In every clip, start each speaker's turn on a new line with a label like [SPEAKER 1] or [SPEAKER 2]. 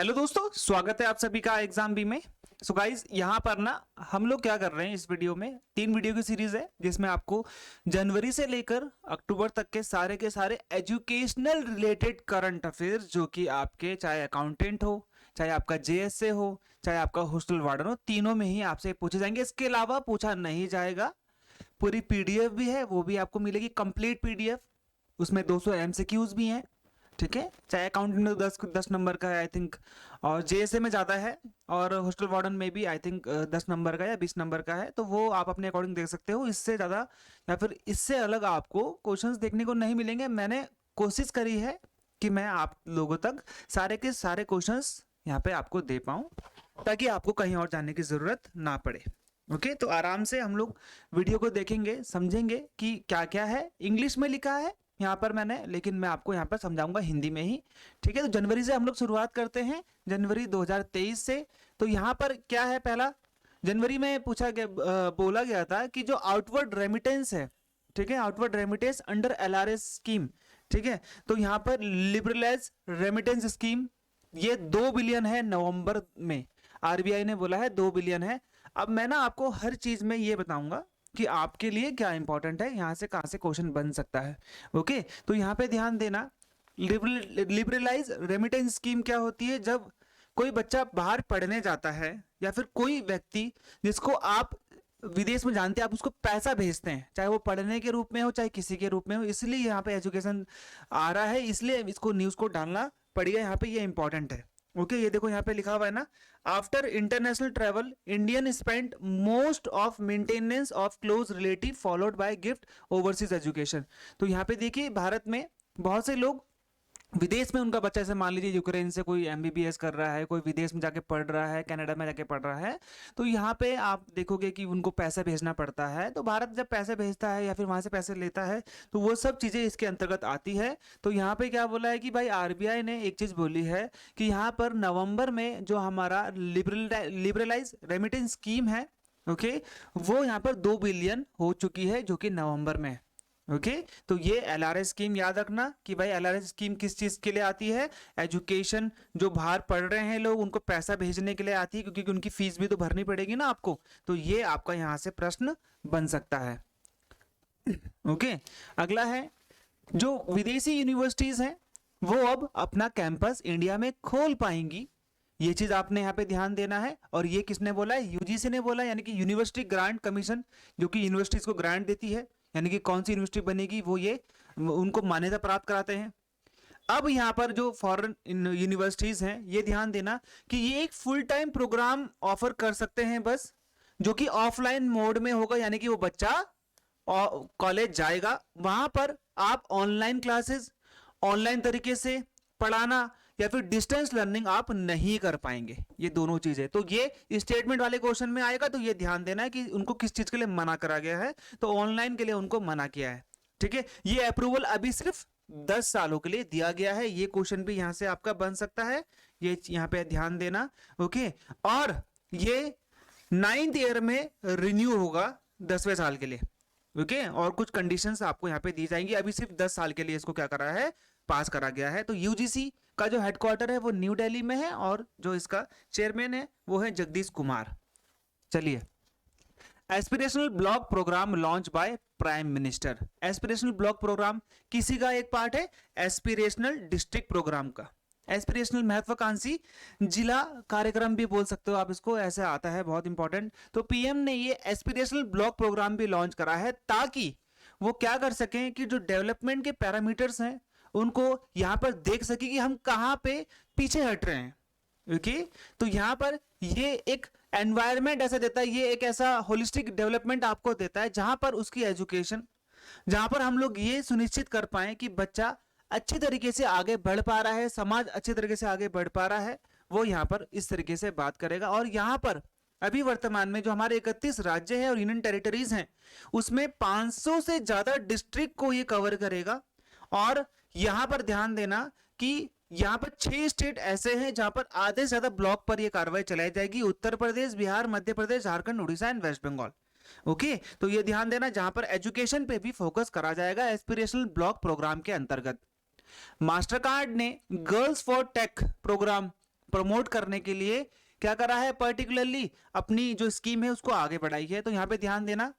[SPEAKER 1] Hello दोस्तों, स्वागत है आप सभी का एग्जाम बी में। सो गाइज, यहाँ पर ना हम लोग क्या कर रहे हैं, इस वीडियो में 3 वीडियो की सीरीज है जिसमें आपको जनवरी से लेकर अक्टूबर तक के सारे एजुकेशनल रिलेटेड करंट अफेयर्स, जो कि आपके चाहे अकाउंटेंट हो, चाहे आपका जेएसए हो, चाहे आपका हॉस्टल वार्डन हो, तीनों में ही आपसे पूछे जाएंगे। इसके अलावा पूछा नहीं जाएगा। पूरी पीडीएफ भी है, वो भी आपको मिलेगी कंप्लीट पीडीएफ। उसमें 200 एमसीक्यूज भी हैं, ठीक है। चाहे अकाउंटिंग में 10 नंबर का है आई थिंक, और जेएसए में ज़्यादा है, और हॉस्टल वार्डन में भी आई थिंक 10 नंबर का या 20 नंबर का है। तो वो आप अपने अकॉर्डिंग देख सकते हो। इससे ज़्यादा या फिर इससे अलग आपको क्वेश्चंस देखने को नहीं मिलेंगे। मैंने कोशिश करी है कि मैं आप लोगों तक सारे के सारे क्वेश्चंस यहाँ पे आपको दे पाऊँ, ताकि आपको कहीं और जाने की ज़रूरत ना पड़े। ओके, तो आराम से हम लोग वीडियो को देखेंगे, समझेंगे कि क्या क्या है। इंग्लिश में लिखा है यहाँ पर मैंने, लेकिन मैं आपको यहाँ पर समझाऊंगा हिंदी में ही, ठीक है। तो जनवरी से हम लोग शुरुआत करते हैं, जनवरी 2023 से। तो यहाँ पर क्या है, पहला जनवरी में पूछा गया, बोला गया था कि जो आउटवर्ड रेमिटेंस है, ठीक है, outward remittance under LRS scheme, ठीक है। तो यहाँ पर लिबरलाइज रेमिटेंस स्कीम, ये 2 बिलियन है। नवंबर में आरबीआई ने बोला है 2 बिलियन है। अब मैं ना आपको हर चीज में ये बताऊंगा कि आपके लिए क्या इंपॉर्टेंट है, यहाँ से कहाँ से क्वेश्चन बन सकता है। ओके, तो यहाँ पे ध्यान देना। लिबरलाइज रेमिटेंस स्कीम क्या होती है? जब कोई बच्चा बाहर पढ़ने जाता है, या फिर कोई व्यक्ति जिसको आप विदेश में जानते हैं, आप उसको पैसा भेजते हैं, चाहे वो पढ़ने के रूप में हो, चाहे किसी के रूप में हो। इसलिए यहाँ पे एजुकेशन आ रहा है, इसलिए इसको न्यूज को डालना पड़ेगा यहाँ पे, ये इंपॉर्टेंट है। ओके, ये देखो यहाँ पे लिखा हुआ है ना, after international travel Indian spend most of maintenance of close relative followed by gift overseas education. तो यहाँ पे देखिए, भारत में बहुत से लोग विदेश में, उनका बच्चा, जैसे मान लीजिए यूक्रेन से कोई एमबीबीएस कर रहा है, कोई विदेश में जाके पढ़ रहा है, कनाडा में जाके पढ़ रहा है, तो यहाँ पे आप देखोगे कि उनको पैसा भेजना पड़ता है। तो भारत जब पैसे भेजता है या फिर वहां से पैसे लेता है, तो वो सब चीजें इसके अंतर्गत आती है। तो यहाँ पे क्या बोला है कि भाई आरबीआई ने एक चीज बोली है कि यहाँ पर नवंबर में जो हमारा लिबरलाइज रेमिटेंस स्कीम है, ओके, वो यहाँ पर 2 बिलियन हो चुकी है, जो कि नवंबर में। ओके, तो ये एलआरएस स्कीम याद रखना कि भाई एलआरएस स्कीम किस चीज के लिए आती है? एजुकेशन, जो बाहर पढ़ रहे हैं लोग, उनको पैसा भेजने के लिए आती है, क्योंकि उनकी फीस भी तो भरनी पड़ेगी ना आपको। तो ये आपका यहाँ से प्रश्न बन सकता है। ओके, अगला है, जो विदेशी यूनिवर्सिटीज हैं वो अब अपना कैंपस इंडिया में खोल पाएंगी। ये चीज आपने यहाँ पे ध्यान देना है। और ये किसने बोला है? यूजीसी ने बोला है, यानी कि यूनिवर्सिटी ग्रांट कमीशन, जो कि यूनिवर्सिटीज को ग्रांट देती है, यानी कि कौन सी यूनिवर्सिटी बनेगी वो ये उनको मान्यता प्राप्त कराते हैं। अब यहाँ पर जो फॉरेन यूनिवर्सिटीज हैं, ये ध्यान देना कि ये एक फुल टाइम प्रोग्राम ऑफर कर सकते हैं बस, जो कि ऑफलाइन मोड में होगा, यानी कि वो बच्चा कॉलेज जाएगा, वहां पर आप ऑनलाइन क्लासेस, ऑनलाइन तरीके से पढ़ाना या फिर डिस्टेंस लर्निंग आप नहीं कर पाएंगे। ये दोनों चीजें, तो ये स्टेटमेंट वाले क्वेश्चन में आएगा। तो ये ध्यान देना है कि उनको किस चीज के लिए मना करा गया है। तो ऑनलाइन के लिए उनको मना किया है, ठीक है। ये अप्रूवल अभी सिर्फ 10 सालों के लिए दिया गया है। ये क्वेश्चन भी यहां से आपका बन सकता है, ये यहाँ पे ध्यान देना। ओके, और ये 9th ईयर में रिन्यू होगा 10वें साल के लिए। ओके, और कुछ कंडीशंस आपको यहाँ पे दी जाएंगी। अभी सिर्फ 10 साल के लिए इसको क्या करा है? पास करा गया है। तो यूजीसी का जो हेडक्वार्टर है वो न्यू दिल्ली में है, और जो इसका चेयरमैन है वो है जगदीश कुमार। चलिए, aspirational block program launch by prime minister. Aspirational block program किसी का एक पार्ट है एस्पिरेशनल डिस्ट्रिक्ट प्रोग्राम का। एस्पिरेशनल महत्वाकांक्षी जिला कार्यक्रम भी बोल सकते हो आप इसको, ऐसे आता है, बहुत इंपॉर्टेंट। तो पीएम ने ये एस्पिरेशनल ब्लॉक प्रोग्राम भी लॉन्च करा है, ताकि वो क्या कर सकें कि जो डेवलपमेंट के पैरामीटर्स हैं उनको यहाँ पर देख सके कि हम कहाँ पे पीछे हट रहे हैं। ओके, तो यहाँ पर ये एक एनवायरनमेंट ऐसा देता है, ये एक ऐसा होलिस्टिक डेवलपमेंट आपको देता है, जहां पर उसकी एजुकेशन, जहां पर हम लोग ये सुनिश्चित कर पाए कि बच्चा अच्छे तरीके से आगे बढ़ पा रहा है, समाज अच्छे तरीके से आगे बढ़ पा रहा है, वो यहाँ पर इस तरीके से बात करेगा। और यहाँ पर अभी वर्तमान में जो हमारे 31 राज्य हैं और यूनियन टेरिटरीज हैं, उसमें 500 से ज्यादा डिस्ट्रिक्ट को ये कवर करेगा। और यहां पर ध्यान देना कि यहां पर 6 स्टेट ऐसे हैं जहां पर आधे से ज्यादा ब्लॉक पर यह कार्रवाई चलाई जाएगी: Uttar Pradesh, Bihar, Madhya Pradesh, Jharkhand, Orissa and West Bengal. Okay, तो ये ध्यान देना, जहां पर एजुकेशन पे भी फोकस करा जाएगा एस्पिरेशनल ब्लॉक प्रोग्राम के अंतर्गत। मास्टर कार्ड ने girls for tech program promote करने के लिए क्या करा है, पर्टिकुलरली अपनी जो स्कीम है उसको आगे बढ़ाई है। तो यहाँ पे ध्यान देना,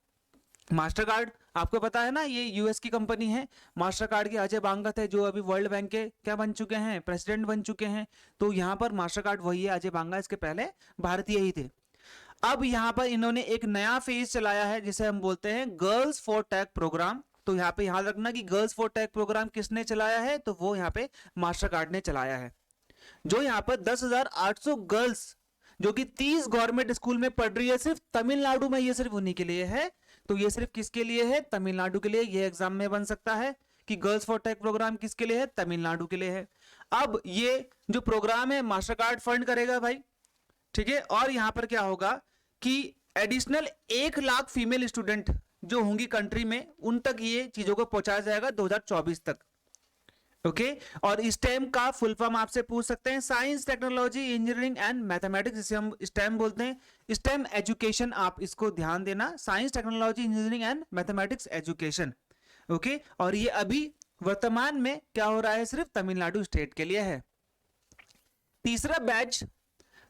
[SPEAKER 1] मास्टर कार्ड आपको पता है ना, ये यूएस की कंपनी है। मास्टर कार्ड के अजय बांगत है जो अभी वर्ल्ड बैंक के क्या बन चुके हैं, प्रेसिडेंट बन चुके हैं। तो यहाँ पर मास्टर कार्ड वही है, अजय बांगा, इसके पहले भारतीय ही थे। अब यहाँ पर इन्होंने एक नया फेज चलाया है जिसे हम बोलते हैं गर्ल्स फॉर टेक प्रोग्राम। तो यहाँ पे याद रखना कि गर्ल्स फॉर टेक प्रोग्राम किसने चलाया है, तो वो यहाँ पे मास्टर कार्ड ने चलाया है। जो यहाँ पर 10,800 गर्ल्स जो कि 30 गवर्नमेंट स्कूल में पढ़ रही है सिर्फ तमिलनाडु में, ये सिर्फ उन्हीं के लिए है। तो ये सिर्फ किसके लिए है, तमिलनाडु के लिए। ये एग्जाम में बन सकता है कि गर्ल्स फॉर टेक प्रोग्राम किसके लिए है, तमिलनाडु के लिए है। अब ये जो प्रोग्राम है मास्टर कार्ड फंड करेगा भाई, ठीक है। और यहां पर क्या होगा कि एडिशनल 1 लाख फीमेल स्टूडेंट जो होंगी कंट्री में, उन तक ये चीजों को पहुंचाया जाएगा 2024 तक। ओके और स्टेम का फुल फॉर्म आपसे पूछ सकते हैं, science technology engineering and mathematics, जिसे हम स्टेम बोलते हैं। स्टेम एजुकेशन, आप इसको ध्यान देना, science technology engineering and mathematics education. Okay और ये अभी वर्तमान में क्या हो रहा है, सिर्फ तमिलनाडु स्टेट के लिए है। तीसरा बैच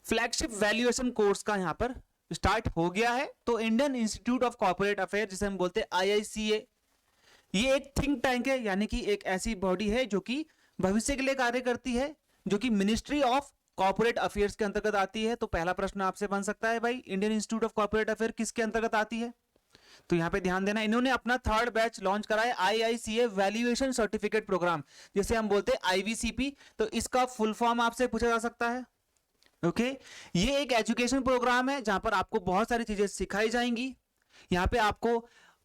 [SPEAKER 1] फ्लैगशिप वैल्यूएशन कोर्स का यहां पर स्टार्ट हो गया है। तो Indian institute of corporate affair, जिसे हम बोलते हैं IICA, ये एक थिंक टैंक है, यानी कि एक ऐसी बॉडी है जो कि भविष्य के लिए कार्य करती है, जो कि मिनिस्ट्री ऑफ कॉर्पोरेट अफेयर्स के अंतर्गत आती है। तो पहला प्रश्न आपसे बन सकता है भाई, Indian institute of corporate affair किसके अंतर्गत आती है। तो यहाँ पे ध्यान देना, इन्होंने अपना 3rd बैच लॉन्च करा है, IICA वैल्यूएशन सर्टिफिकेट प्रोग्राम, जिसे हम बोलते हैं IVCP। तो इसका फुल फॉर्म आपसे पूछा जा सकता है। ओके ये एक एजुकेशन प्रोग्राम है जहां पर आपको बहुत सारी चीजें सिखाई जाएंगी। यहाँ पे आपको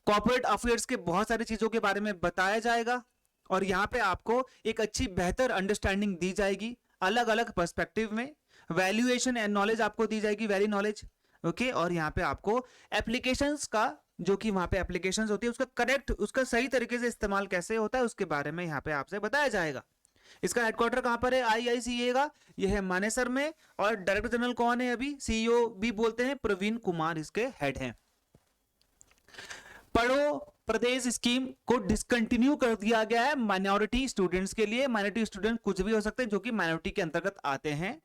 [SPEAKER 1] कॉर्पोरेट अफेयर्स के बहुत सारी चीजों के बारे में बताया जाएगा और यहाँ पे आपको एक अच्छी बेहतर अंडरस्टैंडिंग दी जाएगी अलग अलग पर्सपेक्टिव में। वैल्यूएशन एंड नॉलेज आपको दी जाएगी, वैल्यू नॉलेज। ओके और यहाँ पे आपको एप्लीकेशंस का, जो कि वहां पे एप्लीकेशंस होती है, उसका करेक्ट, उसका सही तरीके से इस्तेमाल कैसे होता है उसके बारे में यहाँ पे आपसे बताया जाएगा। इसका हेडक्वार्टर कहां पर है, IICA का, यह है मानेसर में। और डायरेक्टर जनरल कौन है, अभी CEO भी बोलते हैं, प्रवीण कुमार इसके हेड हैं। पढ़ो प्रदेश स्कीम को डिसकंटिन्यू कर दिया गया है माइनॉरिटी स्टूडेंट्स के लिए। माइनॉरिटी स्टूडेंट कुछ भी हो सकते हैं जो कि माइनॉरिटी के अंतर्गत आते हैं।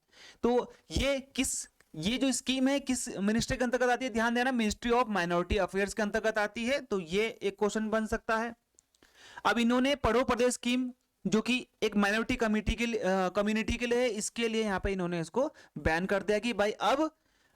[SPEAKER 1] तो ये जो स्कीम है किस मिनिस्ट्री के अंतर्गत आती है, ध्यान देना, मिनिस्ट्री ऑफ माइनॉरिटी अफेयर्स के अंतर्गत आती है। तो ये एक क्वेश्चन बन सकता है। अब इन्होंने पढ़ो प्रदेश स्कीम जो कि एक माइनॉरिटी कम्युनिटी के लिए है, इसके लिए यहाँ पे इन्होंने इसको बैन कर दिया कि भाई अब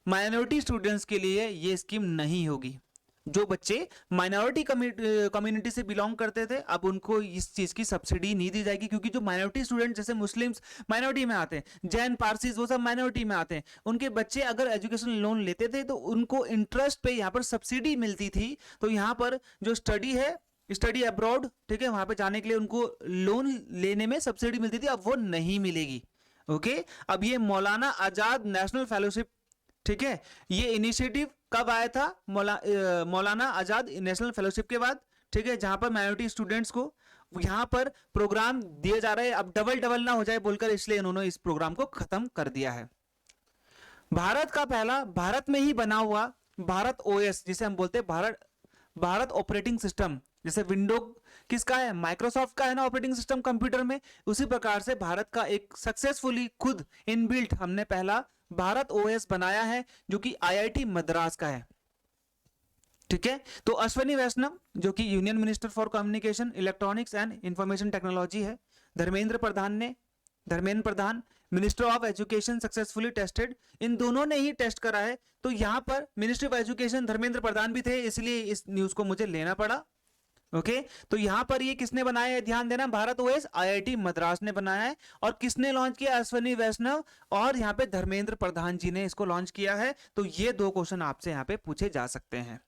[SPEAKER 1] माइनॉरिटी स्टूडेंट्स के लिए ये स्कीम नहीं होगी। जो बच्चे माइनॉरिटी कम्युनिटी से बिलोंग करते थे, अब उनको इस चीज की सब्सिडी नहीं दी जाएगी, क्योंकि जो माइनॉरिटी स्टूडेंट जैसे मुस्लिम्स माइनॉरिटी में आते हैं, जैन पारसीज वो सब माइनॉरिटी में आते हैं, उनके बच्चे अगर एजुकेशन लोन लेते थे तो उनको इंटरेस्ट पे यहाँ पर सब्सिडी मिलती थी। तो यहाँ पर जो स्टडी अब्रॉड, ठीक है, वहां पे जाने के लिए उनको लोन लेने में सब्सिडी मिलती थी, अब वो नहीं मिलेगी। ओके अब ये मौलाना आजाद नेशनल फेलोशिप, ठीक है, ये इनिशिएटिव कब आया था, मौलाना आजाद नेशनल फेलोशिप के बाद, ठीक है, जहां पर माइनॉरिटी स्टूडेंट्स को यहां पर प्रोग्राम दिए जा रहे हैं। अब डबल ना हो जाए बोलकर इसलिए इन्होंने इस प्रोग्राम को खत्म कर दिया है। भारत का पहला भारत में ही बना हुआ भारत OS, जिसे हम बोलते हैं भारत ऑपरेटिंग सिस्टम, जैसे विंडो किसका है, माइक्रोसॉफ्ट का है ना ऑपरेटिंग सिस्टम कंप्यूटर में, उसी प्रकार से भारत का एक सक्सेसफुली खुद इनबिल्ट हमने पहला भारत OS बनाया है जो कि IIT मद्रास का है। ठीक है, तो अश्विनी वैष्णव जो कि union minister for communication electronics and information technology है, Dharmendra Pradhan minister of education successfully tested, इन दोनों ने ही टेस्ट करा है। तो यहां पर ministry of education Dharmendra Pradhan भी थे, इसलिए इस न्यूज को मुझे लेना पड़ा। ओके तो यहां पर ये किसने बनाया है, ध्यान देना, भारत OS IIT मद्रास ने बनाया है। और किसने लॉन्च किया, अश्विनी वैष्णव और यहाँ पे धर्मेंद्र प्रधान जी ने इसको लॉन्च किया है। तो ये 2 क्वेश्चन आपसे यहाँ पे पूछे जा सकते हैं।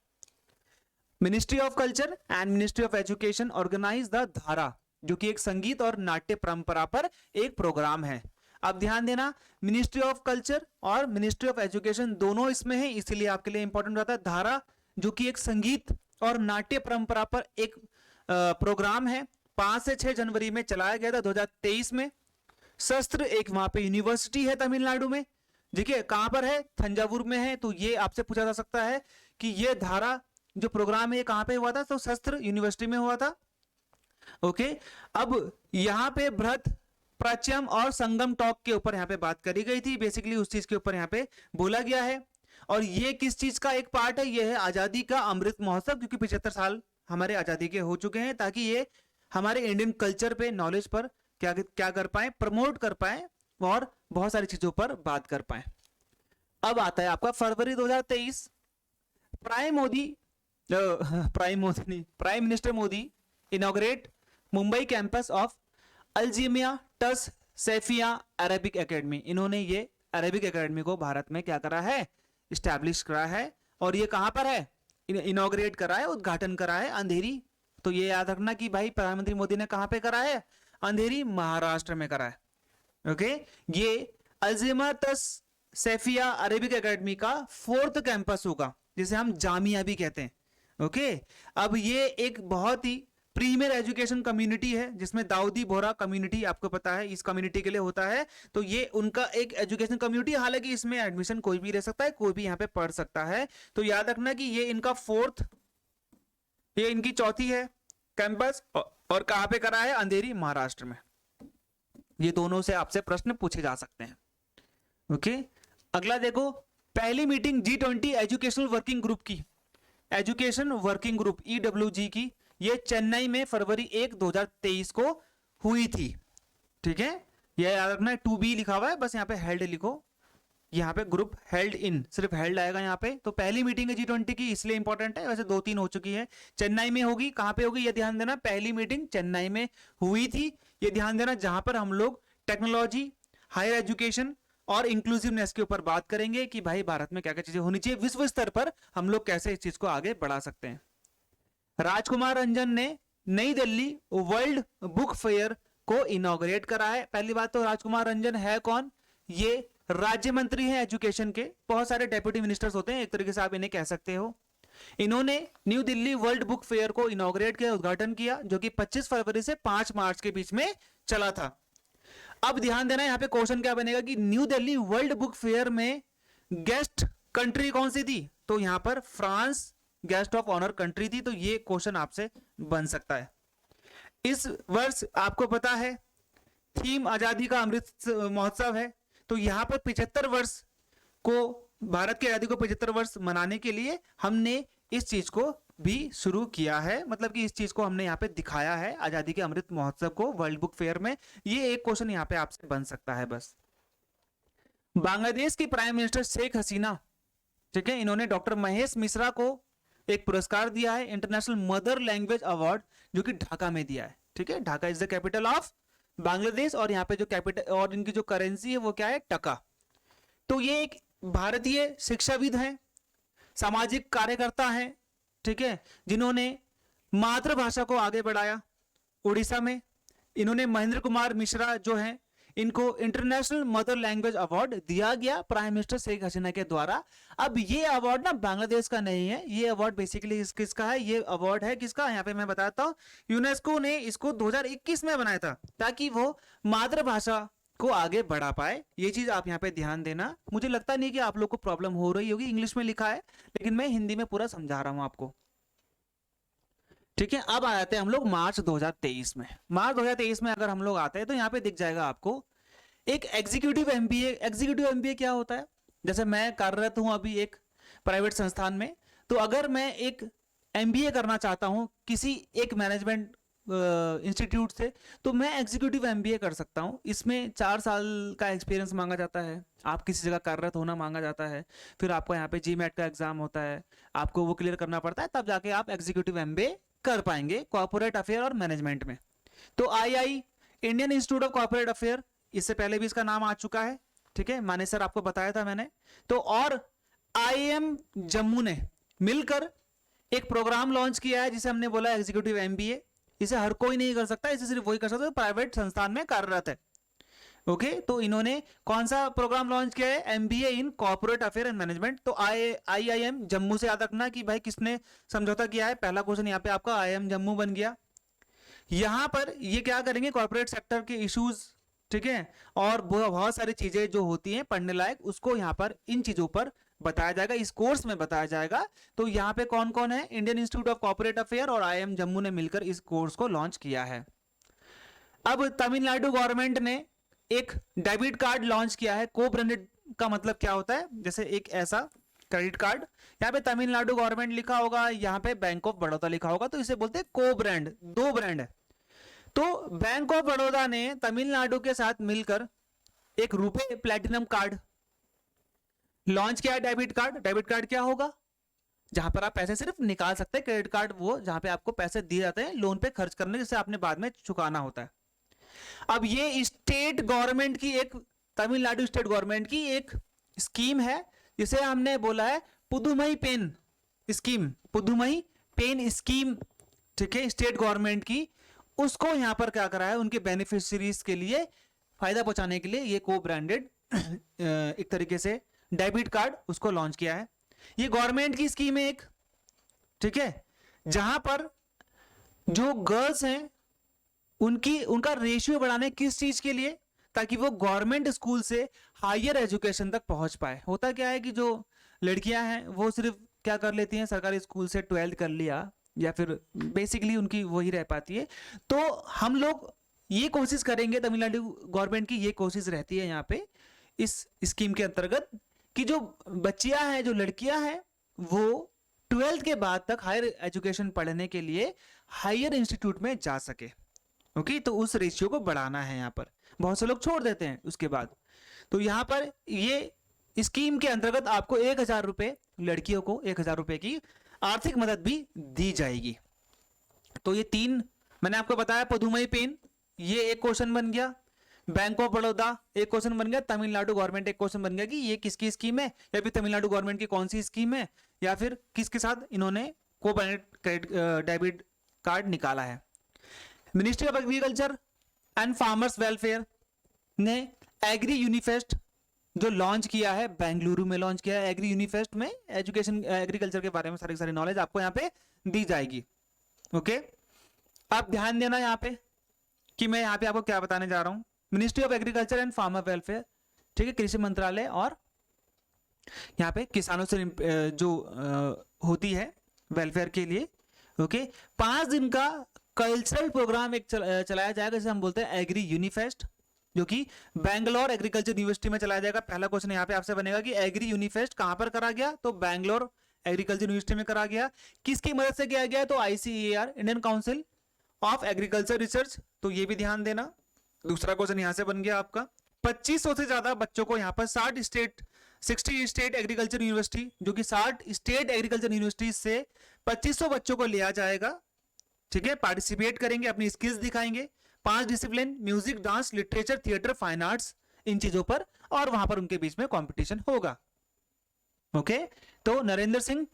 [SPEAKER 1] Ministry of culture and ministry of education organise the Dhara, जो कि एक संगीत और नाट्य परंपरा पर एक प्रोग्राम है। अब ध्यान देना, मिनिस्ट्री ऑफ कल्चर और मिनिस्ट्री ऑफ एजुकेशन दोनों इसमें है, इसलिए आपके लिए इंपॉर्टेंट रहता है। धारा जो कि एक संगीत और नाट्य परंपरा पर एक प्रोग्राम है, 5 से 6 जनवरी में चलाया गया था 2023 में। शस्त्र एक वहां पे यूनिवर्सिटी है तमिलनाडु में, देखिए कहां पर है, थंजावुर में है। तो ये आपसे पूछा जा सकता है कि ये धारा जो प्रोग्राम है कहां पे हुआ था, तो शस्त्र यूनिवर्सिटी में हुआ था। ओके अब यहां पे भरत प्राच्यम और संगम टॉक के ऊपर यहाँ पे बात करी गई थी, बेसिकली उस चीज के ऊपर यहाँ पे बोला गया है। और ये किस चीज का एक पार्ट है, ये है आजादी का अमृत महोत्सव, क्योंकि 75 साल हमारे आजादी के हो चुके हैं, ताकि ये हमारे इंडियन कल्चर पे, नॉलेज पर क्या क्या कर पाए, प्रमोट कर पाए और बहुत सारी चीजों पर बात कर पाए। अब आता है आपका फरवरी 2023, prime minister Modi inaugurate Mumbai campus of Aljamea tus Saifiyah Arabic academy. इन्होंने ये अरेबिक एकेडमी को भारत में क्या करा है, इस्टेब्लिश करा है। और ये कहां पर है, इनॉग्रेट करा है, उद्घाटन करा है अंधेरी। तो ये याद रखना कि भाई प्रधानमंत्री मोदी ने कहां पे करा है, अंधेरी महाराष्ट्र में करा है। ओके, ये अल्जीमिया टस सैफिया अरेबिक एकेडमी का 4th कैंपस होगा, जिसे हम जामिया भी कहते हैं। ओके, अब ये एक बहुत ही प्रीमियर एजुकेशन कम्युनिटी है, जिसमें दाऊदी बोहरा कम्युनिटी, आपको पता है, इस कम्युनिटी के लिए होता है। तो ये उनका एक एजुकेशन कम्युनिटी, हालांकि इसमें एडमिशन कोई भी ले सकता है, कोई भी यहाँ पे पढ़ सकता है। तो याद रखना कि ये इनका 4th, ये इनकी 4थी है कैंपस, और कहां पे करा है, अंधेरी महाराष्ट्र में। ये दोनों से आपसे प्रश्न पूछे जा सकते हैं। ओके, अगला देखो, पहली meeting G20 educational working group की, एजुकेशन वर्किंग ग्रुप EWG की, ये चेन्नई में फरवरी 1, 2023 को हुई थी। ठीक है, यह याद रखना है, 2B लिखा हुआ है, बस यहाँ पे हेल्ड लिखो, यहाँ पे ग्रुप हेल्ड इन, सिर्फ हेल्ड आएगा यहाँ पे। तो पहली मीटिंग है G20 की, इसलिए इंपॉर्टेंट है, वैसे 2-3 हो चुकी है। चेन्नई में होगी, कहां पे होगी ये ध्यान देना, पहली मीटिंग चेन्नई में हुई थी, ये ध्यान देना, जहां पर हम लोग टेक्नोलॉजी, हायर एजुकेशन और इंक्लूसिवनेस के ऊपर बात करेंगे कि भाई भारत में क्या क्या चीजें होनी चाहिए, विश्व स्तर पर हम लोग कैसे इस चीज को आगे बढ़ा सकते हैं। राजकुमार रंजन ने नई दिल्ली वर्ल्ड बुक फेयर को इनॉग्रेट करा है। पहली बात तो राजकुमार रंजन है कौन, ये राज्य मंत्री हैं एजुकेशन के, बहुत सारे डेप्यूटी मिनिस्टर्स होते हैं, एक तरीके से आप इन्हें कह सकते हो। इन्होंने new Delhi world book fair को इनॉग्रेट किया, उद्घाटन किया, जो कि 25 फरवरी से 5 मार्च के बीच में चला था। अब ध्यान देना, यहाँ पे क्वेश्चन क्या बनेगा कि new Delhi world book fair में गेस्ट कंट्री कौन सी थी, तो यहां पर France guest of honour country थी। तो ये क्वेश्चन आपसे बन सकता है। इस वर्ष आपको पता है थीम आजादी का अमृत महोत्सव है, तो यहां पर 75 वर्ष को, भारत की आजादी को 75 वर्ष मनाने के लिए हमने इस चीज को भी शुरू किया है, मतलब कि इस चीज को हमने यहाँ पे दिखाया है, आजादी के अमृत महोत्सव को वर्ल्ड बुक फेयर में। ये एक क्वेश्चन यहाँ पे आपसे बन सकता है बस। बांग्लादेश की प्राइम मिनिस्टर शेख हसीना, ठीक है, इन्होंने डॉक्टर महेश मिश्रा को एक पुरस्कार दिया है, इंटरनेशनल मदर लैंग्वेज अवार्ड, जो कि ढाका में दिया है। ठीक है, Dhaka is the capital of Bangladesh, और यहाँ पे जो कैपिटल और इनकी जो करेंसी है वो क्या है, टका। तो ये एक भारतीय शिक्षाविद हैं, सामाजिक कार्यकर्ता हैं, ठीक है, जिन्होंने मातृभाषा को आगे बढ़ाया उड़ीसा में। इन्होंने महेंद्र कुमार मिश्रा जो हैं, इनको इंटरनेशनल मदर लैंग्वेज अवार्ड दिया गया प्राइम मिनिस्टर शेख हसीना के द्वारा। अब ये अवार्ड ना बांग्लादेश का नहीं है, ये अवार्ड बेसिकली किसका है, ये अवार्ड है किसका, यहाँ पे मैं बताता हूँ, यूनेस्को ने इसको 2021 में बनाया था, ताकि वो मातृभाषा को आगे बढ़ा पाए। ये चीज आप यहाँ पे ध्यान देना। मुझे लगता नहीं कि आप लोग को प्रॉब्लम हो रही होगी, इंग्लिश में लिखा है, लेकिन मैं हिंदी में पूरा समझा रहा हूं आपको। ठीक है, अब आ जाते हैं हम लोग मार्च 2023 में। मार्च 2023 में अगर हम लोग आते हैं तो यहाँ पे दिख जाएगा आपको एक एग्जीक्यूटिव एमबीए। एग्जीक्यूटिव एमबीए क्या होता है, जैसे मैं कार्यरत हूं अभी एक प्राइवेट संस्थान में, तो अगर मैं एक एमबीए करना चाहता हूं किसी एक मैनेजमेंट इंस्टीट्यूट से, तो मैं एग्जीक्यूटिव एमबीए कर सकता हूं। इसमें 4 साल का एक्सपीरियंस मांगा जाता है, आप किसी जगह कार्यरत होना मांगा जाता है, फिर आपको यहाँ पे जीमैट का एग्जाम होता है, आपको वो क्लियर करना पड़ता है, तब जाके आप एग्जीक्यूटिव एमबीए कर पाएंगे कॉर्पोरेट अफेयर और मैनेजमेंट में। तो I Indian institute of corporate affair, इससे पहले भी इसका नाम आ चुका है, ठीक है, माने सर आपको बताया था मैंने। तो और IIM जम्मू ने मिलकर एक प्रोग्राम लॉन्च किया है, जिसे हमने बोला एग्जीक्यूटिव एमबीए। इसे हर कोई नहीं कर सकता, इसे सिर्फ वही कर सकता है प्राइवेट संस्थान में कार्यरत है। ओके, तो इन्होंने कौन सा प्रोग्राम लॉन्च किया है, MBA in corporate affair and management. तो IIM जम्मू से याद रखना कि भाई किसने समझौता किया है, पहला क्वेश्चन यहाँ पे आपका IIM जम्मू बन गया। यहां पर ये क्या करेंगे, कॉर्पोरेट सेक्टर के इश्यूज, ठीक है, और बहुत सारी चीजें जो होती हैं पढ़ने लायक, उसको यहाँ पर इन चीजों पर बताया जाएगा, इस कोर्स में बताया जाएगा। तो यहाँ पे कौन कौन है, Indian institute of corporate affair और IIM जम्मू ने मिलकर इस कोर्स को लॉन्च किया है। अब तमिलनाडु गवर्नमेंट ने एक डेबिट कार्ड लॉन्च किया है। को ब्रांडेड का मतलब क्या होता है, जैसे एक ऐसा क्रेडिट कार्ड, यहाँ पे तमिलनाडु गवर्नमेंट लिखा होगा, यहाँ पे बैंक ऑफ बड़ौदा लिखा होगा, तो इसे बोलते हैं को ब्रांड, दो ब्रांड है। तो बैंक ऑफ बड़ौदा ने तमिलनाडु के साथ मिलकर एक रुपए प्लैटिनम कार्ड लॉन्च किया है। डेबिट कार्ड क्या होगा, जहां पर आप पैसे सिर्फ निकाल सकते हैं। क्रेडिट कार्ड वो जहां पे आपको पैसे दिए जाते हैं लोन पे खर्च करने, जिसे आपने बाद में चुकाना होता है। अब ये स्टेट गवर्नमेंट की एक, तमिलनाडु स्टेट गवर्नमेंट की एक स्कीम है, जिसे हमने बोला है Pudhumai pen scheme, Pudhumai pen scheme, ठीक है, स्टेट गवर्नमेंट की। उसको यहां पर क्या करा है, उनके बेनिफिशियरीज के लिए फायदा पहुंचाने के लिए ये को ब्रांडेड एक तरीके से डेबिट कार्ड उसको लॉन्च किया है। ये गवर्नमेंट की स्कीम है एक, ठीक है, जहां पर जो गर्ल्स हैं उनका रेशियो बढ़ाने, किस चीज के लिए, ताकि वो गवर्नमेंट स्कूल से हायर एजुकेशन तक पहुंच पाए। होता क्या है कि जो लड़कियां हैं वो सिर्फ क्या कर लेती हैं, सरकारी स्कूल से 12th कर लिया या फिर बेसिकली उनकी वही रह पाती है। तो हम लोग ये कोशिश करेंगे, तमिलनाडु गवर्नमेंट की ये कोशिश रहती है यहाँ पे इस स्कीम के अंतर्गत, कि जो बच्चियां हैं, जो लड़कियां हैं, वो 12th के बाद तक हायर एजुकेशन पढ़ने के लिए हायर इंस्टीट्यूट में जा सके। ओके, तो उस रेशियो को बढ़ाना है। यहाँ पर बहुत से लोग छोड़ देते हैं उसके बाद। तो यहाँ पर ये स्कीम के अंतर्गत आपको 1000 रुपए, लड़कियों को 1000 रुपए की आर्थिक मदद भी दी जाएगी। तो ये तीन मैंने आपको बताया, पुदुमई पेन ये एक क्वेश्चन बन गया, बैंक ऑफ बड़ौदा एक क्वेश्चन बन गया, तमिलनाडु गवर्नमेंट एक क्वेश्चन बन गया कि ये किसकी स्कीम है, या फिर तमिलनाडु गवर्नमेंट की कौन सी स्कीम है, या फिर किसके साथ इन्होंने को ब्रांडेड डेबिट कार्ड निकाला है। Ministry of agriculture and farmers welfare ने एग्री यूनिफेस्ट जो लॉन्च किया है, बेंगलुरु में लॉन्च किया है। एग्री यूनिफेस्ट में एजुकेशन एग्रीकल्चर के बारे में सारी नॉलेज आपको यहाँ पे दी जाएगी। ओके, आप ध्यान देना यहाँ पे कि मैं यहाँ पे आपको क्या बताने जा रहा हूँ। Ministry of agriculture and farmer welfare, ठीक है, कृषि मंत्रालय, और यहाँ पे किसानों से जो होती है वेलफेयर के लिए। ओके, 5 दिन का कल्चरल प्रोग्राम एक चलाया जाएगा, जिसे हम बोलते हैं एग्री यूनिफेस्ट, जो कि बैंगलोर एग्रीकल्चर यूनिवर्सिटी में चलाया जाएगा। पहला क्वेश्चन यहाँ पे आपसे बनेगा कि एग्री यूनिफेस्ट कहां पर करा गया, तो बैंगलोर एग्रीकल्चर यूनिवर्सिटी में करा गया। किसकी मदद से किया गया, तो ICAR, Indian council of agriculture research, तो ये भी ध्यान देना। दूसरा क्वेश्चन यहां से बन गया आपका, 2500 से ज्यादा बच्चों को यहाँ पर 60 स्टेट एग्रीकल्चर यूनिवर्सिटी, जो कि 60 स्टेट एग्रीकल्चर यूनिवर्सिटी से 2500 बच्चों को लिया जाएगा, ठीक है, पार्टिसिपेट करेंगे, अपनी स्किल्स दिखाएंगे। 5 discipline, music, dance, literature, theatre, fine arts, इन चीजों पर, और वहां पर उनके बीच में कंपटीशन होगा। ओके, तो नरेंद्र सिंह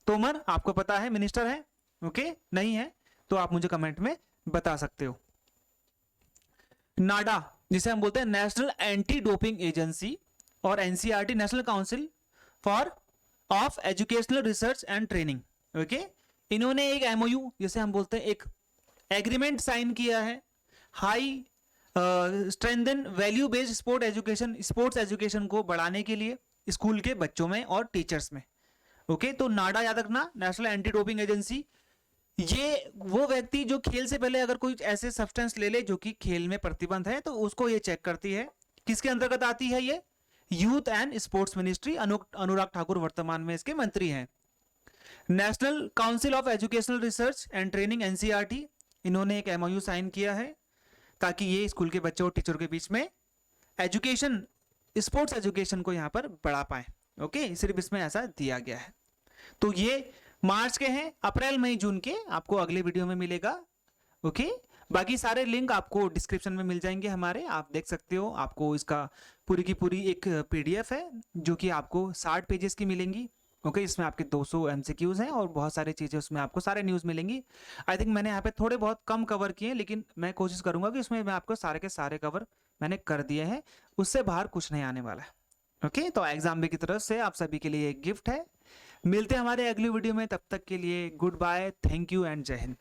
[SPEAKER 1] तोमर आपको पता है मिनिस्टर है, ओके, नहीं है तो आप मुझे कमेंट में बता सकते हो। नाडा, जिसे हम बोलते हैं नेशनल एंटी डोपिंग एजेंसी, और NCERT, national council for of educational research and training, okay, इन्होंने एक MOU, जिसे हम बोलते हैं एक एग्रीमेंट साइन किया है, high strengthen value based sports education को बढ़ाने के लिए स्कूल के बच्चों में और टीचर्स में। ओके, तो नाडा याद रखना, नेशनल एंटी डोपिंग एजेंसी, ये वो व्यक्ति जो खेल से पहले अगर कोई ऐसे सब्सटेंस ले ले जो कि खेल में प्रतिबंध है, तो उसको ये चेक करती है। किसके अंतर्गत आती है ये, youth and sports ministry, Anurag Thakur वर्तमान में इसके मंत्री हैं। National council of educational research and training NCERT, इन्होंने एक MOU साइन किया है ताकि ये स्कूल के बच्चों और टीचर के बीच में एजुकेशन, स्पोर्ट्स एजुकेशन को यहाँ पर बढ़ा पाए। ओके, सिर्फ इसमें ऐसा दिया गया है। तो ये मार्च के हैं, अप्रैल मई जून के आपको अगले वीडियो में मिलेगा। ओके, बाकी सारे लिंक आपको डिस्क्रिप्शन में मिल जाएंगे हमारे, आप देख सकते हो। आपको इसका पूरी की पूरी एक PDF है जो कि आपको 60 पेजेस की मिलेंगी। ओके, इसमें आपके 200 MCQs हैं और बहुत सारी चीज़ें, उसमें आपको सारे न्यूज़ मिलेंगी। आई थिंक मैंने यहाँ पे थोड़े बहुत कम कवर किए, लेकिन मैं कोशिश करूंगा कि उसमें मैं आपको सारे के सारे कवर मैंने कर दिए हैं, उससे बाहर कुछ नहीं आने वाला है। ओके, तो एग्जाम बी की तरफ से आप सभी के लिए एक गिफ्ट है। मिलते हैं हमारे अगली वीडियो में, तब तक के लिए good bye, thank you and जय हिंद।